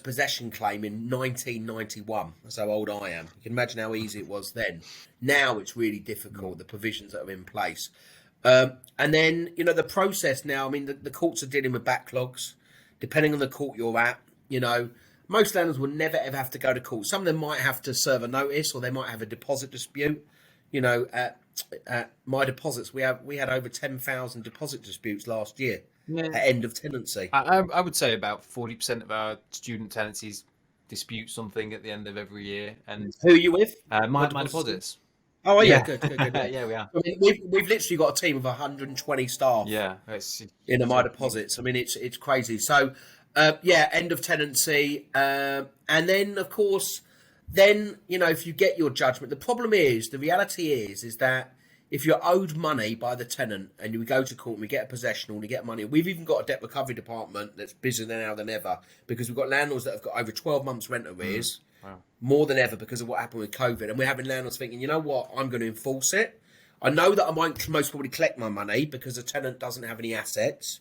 possession claim in 1991. That's how old I am. You can imagine how easy it was then. Now it's really difficult, the provisions that are in place. And then, the process now, I mean, the courts are dealing with backlogs. Depending on the court you're at, most landlords will never, ever have to go to court. Some of them might have to serve a notice or they might have a deposit dispute. At My Deposits, we had over 10,000 deposit disputes last year. At end of tenancy. I would say about 40% of our student tenancies dispute something at the end of every year. And who are you with? My Deposits. Oh yeah, good. Yeah, we are. I mean, we've literally got a team of 120 staff. Yeah, in the My Deposits. I mean, it's crazy. So, end of tenancy, and then of course, if you get your judgment, the reality is that if you're owed money by the tenant and you go to court and we get a possession or we get money, we've even got a debt recovery department that's busier now than ever because we've got landlords that have got over 12 months rent arrears, more than ever because of what happened with COVID. And we're having landlords thinking, you know what, I'm going to enforce it. I know that I won't most probably collect my money because the tenant doesn't have any assets.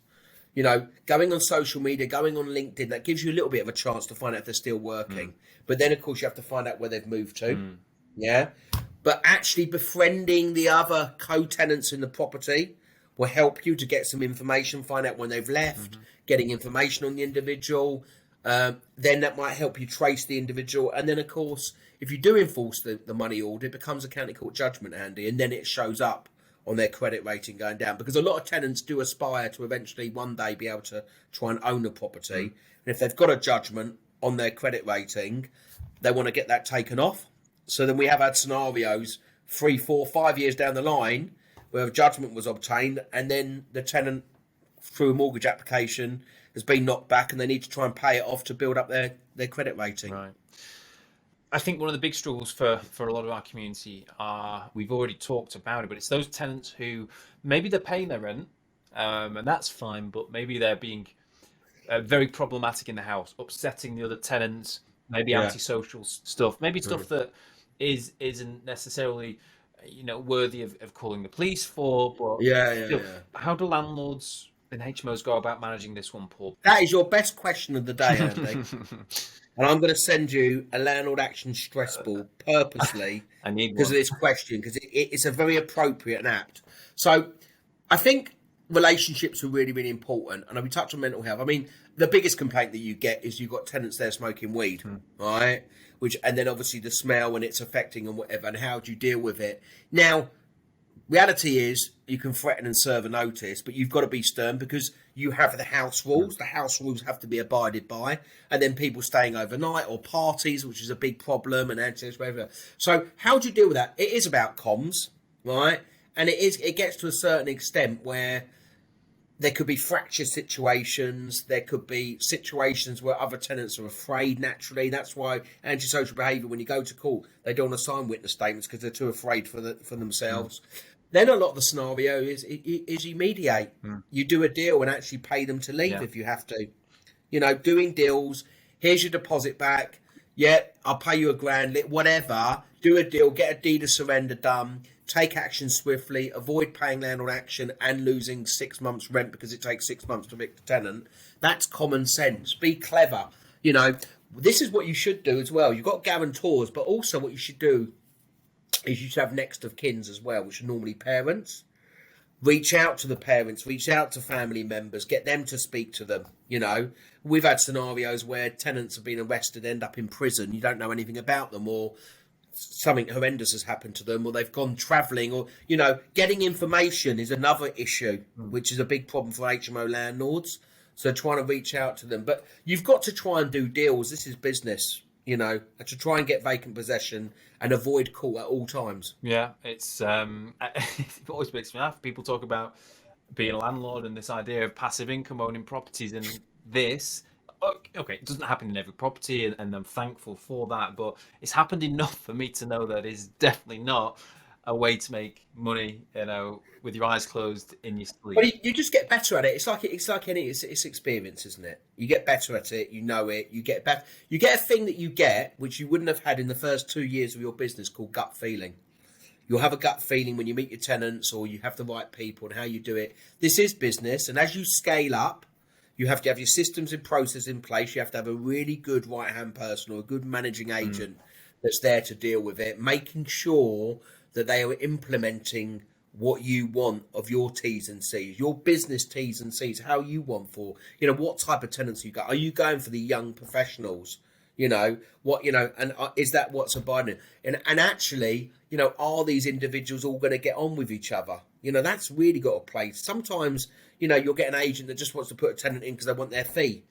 Going on social media, going on LinkedIn, that gives you a little bit of a chance to find out if they're still working. But then, of course, you have to find out where they've moved to. Yeah. But actually befriending the other co-tenants in the property will help you to get some information, find out when they've left, getting information on the individual. Then that might help you trace the individual. And then, of course, if you do enforce the money order, it becomes a county court judgment, Andy, and then it shows up on their credit rating going down, because a lot of tenants do aspire to eventually one day be able to try and own a property. And if they've got a judgment on their credit rating, they want to get that taken off. So then we have had scenarios 3, 4, 5 years down the line where a judgment was obtained and then the tenant, through a mortgage application, has been knocked back and they need to try and pay it off to build up their credit rating. Right. I think one of the big struggles for a lot of our community are, we've already talked about it, but it's those tenants who maybe they're paying their rent, and that's fine, but maybe they're being very problematic in the house, upsetting the other tenants, maybe antisocial stuff, maybe stuff that isn't necessarily worthy of calling the police for, but still, how do landlords and HMOs go about managing this one, Paul? That is your best question of the day, Andy. And I'm going to send you a landlord action stress ball purposely I need because of this question, because it's a very appropriate and apt. So I think relationships are really, really important. And we touched on mental health. I mean, the biggest complaint that you get is you've got tenants there smoking weed, right? And then obviously the smell and it's affecting and whatever. And how do you deal with it? Now, reality is you can threaten and serve a notice, but you've got to be stern because you have the house rules. The house rules have to be abided by. And then people staying overnight or parties, which is a big problem, and whatever. So how do you deal with that? It is about comms, right? And it gets to a certain extent where there could be fracture situations. There could be situations where other tenants are afraid naturally. That's why antisocial behaviour, when you go to court, they don't want to sign witness statements because they're too afraid for themselves. Then a lot of the scenario is you mediate. You do a deal and actually pay them to leave if you have to. Doing deals. Here's your deposit back. Yeah, I'll pay you $1,000, whatever. Do a deal, get a deed of surrender done. Take action swiftly. Avoid paying landlord action and losing 6 months' rent because it takes 6 months to evict the tenant. That's common sense. Be clever. This is what you should do as well. You've got guarantors, but also what you should do is you should have next of kins as well, which are normally parents. Reach out to the parents, reach out to family members, get them to speak to them. We've had scenarios where tenants have been arrested, end up in prison. You don't know anything about them, or something horrendous has happened to them, or they've gone travelling, or, getting information is another issue, which is a big problem for HMO landlords. So trying to reach out to them. But you've got to try and do deals. This is business, to try and get vacant possession and avoid court at all times. Yeah, it's it always makes me laugh. People talk about being a landlord and this idea of passive income, owning properties, and this. Okay, it doesn't happen in every property, and I'm thankful for that, but it's happened enough for me to know that it's definitely not a way to make money, with your eyes closed in your sleep. But you just get better at it. It's like any it's experience, isn't it? You get better at it. You know it. You get better. You get a thing that you get which you wouldn't have had in the first 2 years of your business, called gut feeling. You'll have a gut feeling when you meet your tenants or you have the right people and how you do it. This is business, and as you scale up, you have to have your systems and process in place. You have to have a really good right-hand person or a good managing agent that's there to deal with it, making sure that they are implementing what you want of your T's and C's, your business T's and C's, how you want for, what type of tenants you got. Are you going for the young professionals? And is that what's abiding? And actually, are these individuals all going to get on with each other? That's really got to play. Sometimes, you'll get an agent that just wants to put a tenant in because they want their fee.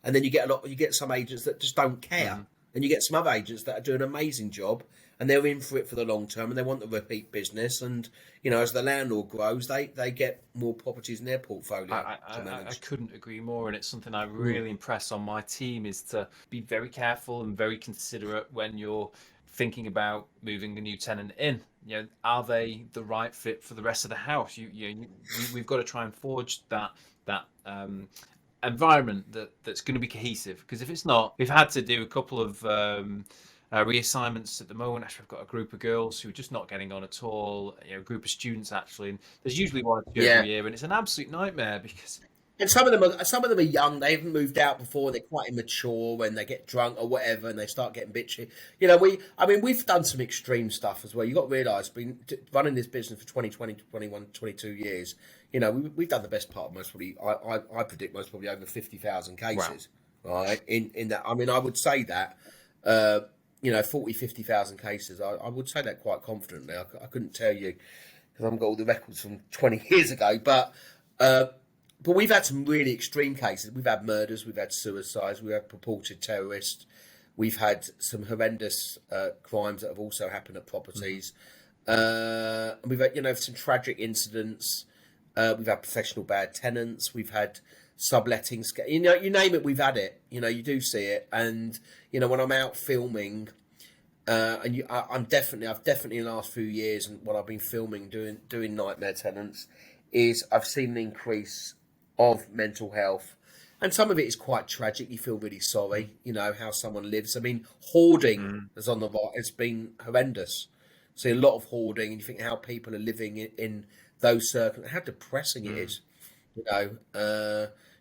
And then you get some agents that just don't care. And you get some other agents that are doing an amazing job and they're in for it for the long term and they want the repeat business. And, as the landlord grows, they get more properties in their portfolio. I couldn't agree more. And it's something I really impress on my team, is to be very careful and very considerate when you're thinking about moving a new tenant in. Are they the right fit for the rest of the house? We've got to try and forge that environment that's going to be cohesive, because if it's not, we've had to do a couple of reassignments at the moment. Actually, I've got a group of girls who are just not getting on at all, a group of students actually, and there's usually one or two every year, and it's an absolute nightmare because And some of them are young. They haven't moved out before. They're quite immature when they get drunk or whatever, and they start getting bitchy. We've done some extreme stuff as well. You got to realise, been running this business for 20, 21, 22 years. We've done the best part of most probably. I predict most probably over 50,000 cases. Wow. Right in that. I would say that. 40, 50,000 cases. I would say that quite confidently. I couldn't tell you. because I haven't got all the records from 20 years ago. But we've had some really extreme cases. We've had murders, we've had suicides, we've had purported terrorists, we've had some horrendous crimes that have also happened at properties. And we've had, some tragic incidents. We've had professional bad tenants. We've had subletting. You name it, we've had it. You do see it. And when I'm out filming, I've definitely in the last few years, and what I've been filming, doing Nightmare Tenants, is I've seen an increase of mental health. And some of it is quite tragic. You feel really sorry, how someone lives. I mean, hoarding is on the right. It's been horrendous. See a lot of hoarding, and you think how people are living in those circumstances, how depressing it is.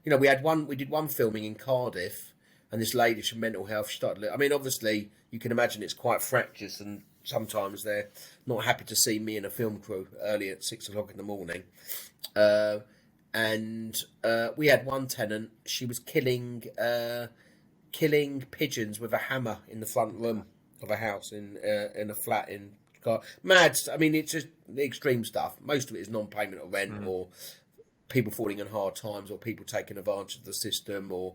We did one filming in Cardiff, and this lady from mental health started. I mean, obviously, you can imagine it's quite fractious, and sometimes they're not happy to see me and a film crew early at 6 o'clock in the morning. We had one tenant. She was killing pigeons with a hammer in the front room of a house in a flat in. Mad. I mean, it's just the extreme stuff. Most of it is non-payment of rent, or people falling in hard times, or people taking advantage of the system, or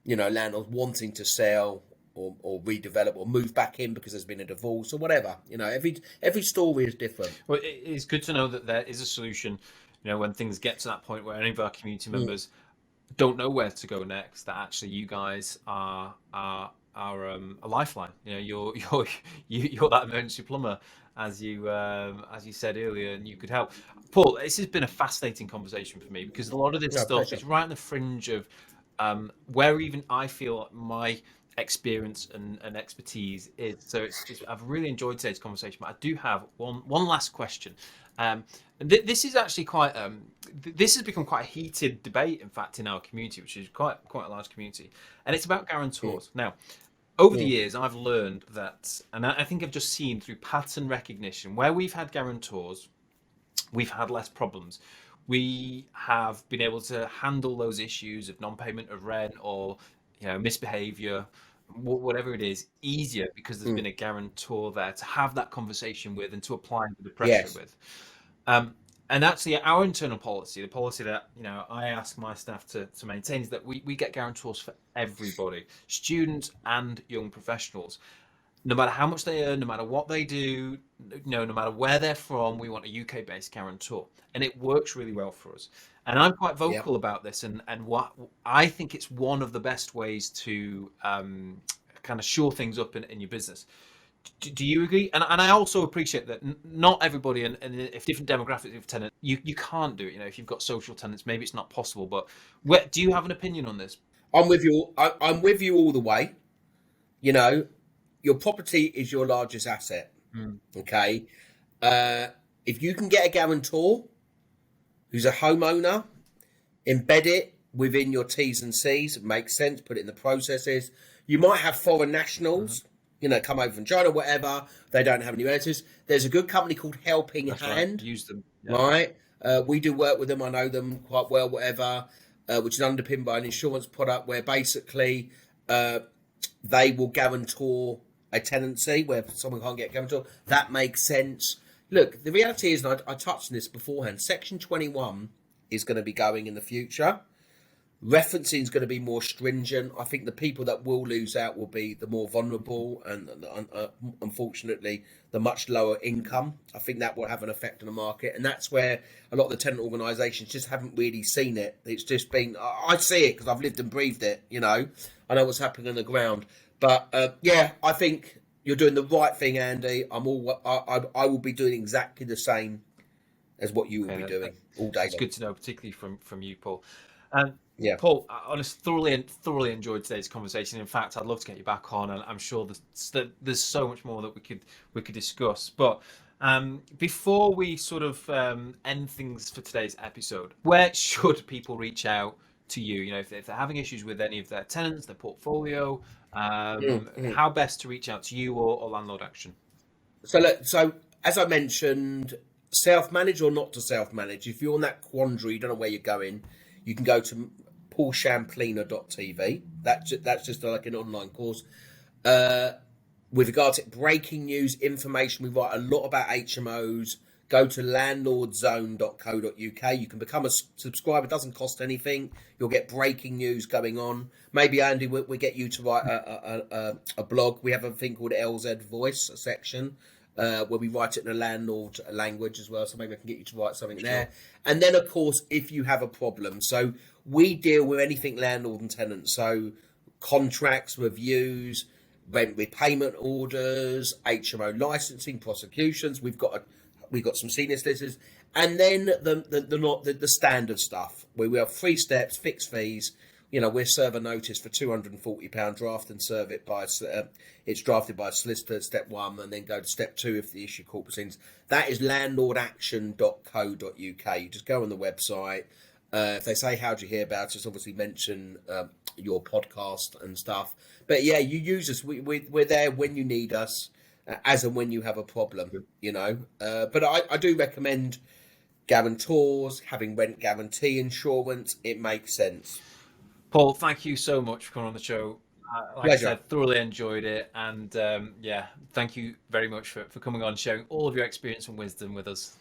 landlords wanting to sell or redevelop or move back in because there's been a divorce or whatever. Every story is different. Well, it's good to know that there is a solution. When things get to that point where any of our community members don't know where to go next, that actually you guys are a lifeline. You're that emergency plumber, as you said earlier, and you could help. Paul, this has been a fascinating conversation for me, because a lot of this stuff is right on the fringe of where even I feel my experience and expertise is. So I've really enjoyed today's conversation, but I do have one last question. This is actually quite this has become quite a heated debate, in fact, in our community, which is quite a large community, and it's about guarantors. Now, over the years, I've learned that, and I think I've just seen through pattern recognition, where we've had guarantors, we've had less problems. We have been able to handle those issues of non-payment of rent, or misbehavior, whatever it is, easier, because there's been a guarantor there to have that conversation with and to apply under the pressure with. And actually, our internal policy, the policy that I ask my staff to maintain, is that we get guarantors for everybody, students and young professionals. No matter how much they earn, no matter what they do, no matter where they're from, we want a UK-based guarantor, and it works really well for us. And I'm quite vocal about this, and what I think it's one of the best ways to kind of shore things up in your business. Do you agree? And I also appreciate that not everybody, and if different demographics of tenants, you can't do it. If you've got social tenants, maybe it's not possible. But do you have an opinion on this? I'm with you. I'm with you all the way. Your property is your largest asset. Okay. If you can get a guarantor who's a homeowner, embed it within your T's and C's, it makes sense, put it in the processes. You might have foreign nationals, come over from China, whatever. They don't have any relatives. There's a good company called Helping Hand. Right. Use them. Yeah. Right. We do work with them. I know them quite well, whatever, which is underpinned by an insurance product where basically they will guarantor a tenancy where someone can't get a guarantor. That makes sense. Look, the reality is, and I touched on this beforehand, Section 21 is going to be going in the future. Referencing is going to be more stringent. I think the people that will lose out will be the more vulnerable and unfortunately, the much lower income. I think that will have an effect on the market. And that's where a lot of the tenant organisations just haven't really seen it. It's just been, I see it because I've lived and breathed it, I know what's happening on the ground. But I think you're doing the right thing, Andy. I will be doing exactly the same as what you will be doing all day. It's good to know, particularly from you, Paul. Paul, I honestly thoroughly enjoyed today's conversation. In fact, I'd love to get you back on, and I'm sure there's so much more that we could discuss. But before we sort of end things for today's episode, where should people reach out to you? If they're having issues with any of their tenants, their portfolio, how best to reach out to you or Landlord Action? So as I mentioned, self-manage or not to self-manage. If you're in that quandary, you don't know where you're going, you can go to paulshamplina.tv. That's just like an online course. With regard to breaking news, information, we write a lot about HMOs, go to landlordzone.co.uk. You can become a subscriber. It doesn't cost anything. You'll get breaking news going on. Maybe, Andy, we get you to write a blog. We have a thing called LZ Voice, a section where we write it in a landlord language as well. So maybe I can get you to write something there. And then, of course, if you have a problem. So we deal with anything landlord and tenant. So contracts, reviews, rent repayment orders, HMO licensing, prosecutions. We've got some senior solicitors, and then the standard stuff where we have 3 steps, fixed fees. We serve a notice for £240 draft and serve it by it's drafted by a solicitor. Step 1, and then go to step 2 if the issue court proceedings. That is landlordaction.co.uk. You just go on the website. If they say, "How'd you hear about us?" obviously mention your podcast and stuff. But yeah, you use us. We're there when you need us, as and when you have a problem. But I do recommend guarantors, having rent guarantee insurance. It makes sense. Paul, thank you so much for coming on the show. Like Pleasure. I said, thoroughly enjoyed it. And yeah, thank you very much for coming on, sharing all of your experience and wisdom with us.